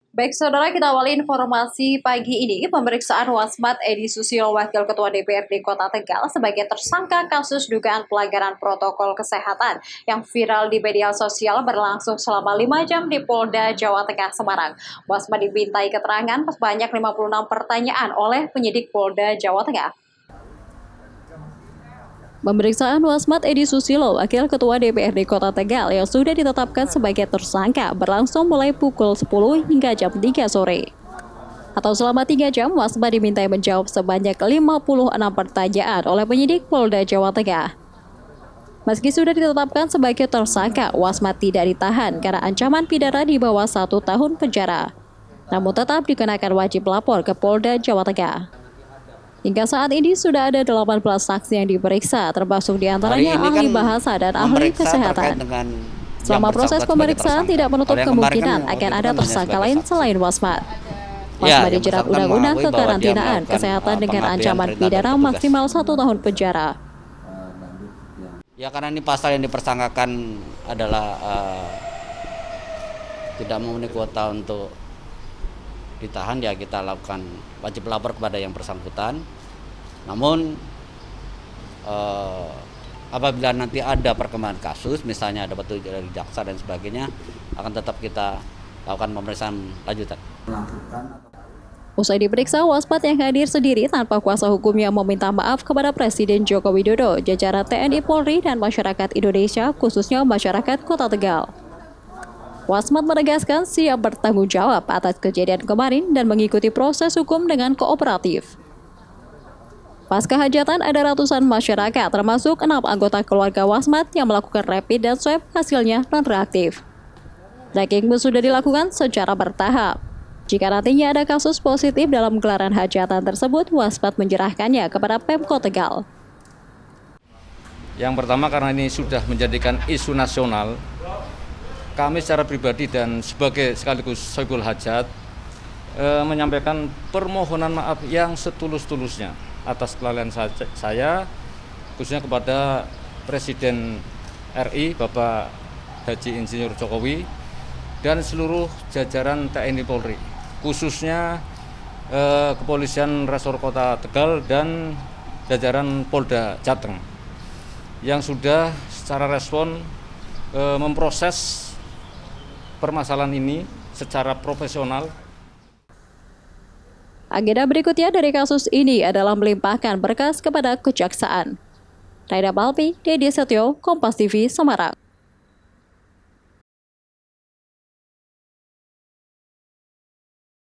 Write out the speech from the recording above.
Baik, saudara, kita awali informasi pagi ini. Pemeriksaan Wasmat Edi Susilo, Wakil Ketua DPRD Kota Tegal, sebagai tersangka kasus dugaan pelanggaran protokol kesehatan yang viral di media sosial berlangsung selama 5 jam di Polda Jawa Tengah, Semarang. Wasmat dimintai keterangan sebanyak 56 pertanyaan oleh penyidik Polda Jawa Tengah. Pemeriksaan Wasmat Edi Susilo, Wakil Ketua DPRD Kota Tegal yang sudah ditetapkan sebagai tersangka berlangsung mulai pukul 10 hingga jam 3 sore. Atau selama 3 jam, Wasmat dimintai menjawab sebanyak 56 pertanyaan oleh penyidik Polda Jawa Tengah. Meski sudah ditetapkan sebagai tersangka, Wasmat tidak ditahan karena ancaman pidana di bawah 1 tahun penjara. Namun tetap dikenakan wajib lapor ke Polda Jawa Tengah. Hingga saat ini sudah ada 18 saksi yang diperiksa, termasuk diantaranya ahli bahasa dan ahli kesehatan. Selama proses pemeriksaan tidak menutup kemungkinan akan ada tersangka lain selain Wasmat. Wasmat dijerat Undang-Undang Kekarantinaan Kesehatan dengan ancaman pidana maksimal 1 tahun penjara. Ya, karena ini pasal yang dipersangkakan adalah tidak memenuhi kuota untuk ditahan, ya kita lakukan wajib lapor kepada yang bersangkutan. Namun apabila nanti ada perkembangan kasus, misalnya ada petunjuk dari jaksa dan sebagainya, akan tetap kita lakukan pemeriksaan lanjutan. Usai diperiksa, Wasmat yang hadir sendiri tanpa kuasa hukum yang meminta maaf kepada Presiden Joko Widodo, jajaran TNI Polri dan masyarakat Indonesia, khususnya masyarakat Kota Tegal. Wasmat menegaskan siap bertanggung jawab atas kejadian kemarin dan mengikuti proses hukum dengan kooperatif. Pasca hajatan ada ratusan masyarakat, termasuk 6 anggota keluarga Wasmat yang melakukan rapid dan swab, hasilnya non-reaktif. Tracking pun sudah dilakukan secara bertahap. Jika nantinya ada kasus positif dalam gelaran hajatan tersebut, Wasmat menyerahkannya kepada Pemkot Tegal. Yang pertama, karena ini sudah menjadikan isu nasional, kami secara pribadi dan sebagai sekaligus Soebul Hajat menyampaikan permohonan maaf yang setulus-tulusnya atas kelalaian saya, khususnya kepada Presiden RI Bapak Haji Insinyur Jokowi dan seluruh jajaran TNI Polri, khususnya Kepolisian Resor Kota Tegal dan jajaran Polda Jateng yang sudah secara respon memproses permasalahan ini secara profesional. Agenda berikutnya dari kasus ini adalah melimpahkan berkas kepada Kejaksaan. Raida Balpi, Dedi Setio, Kompas TV, Semarang.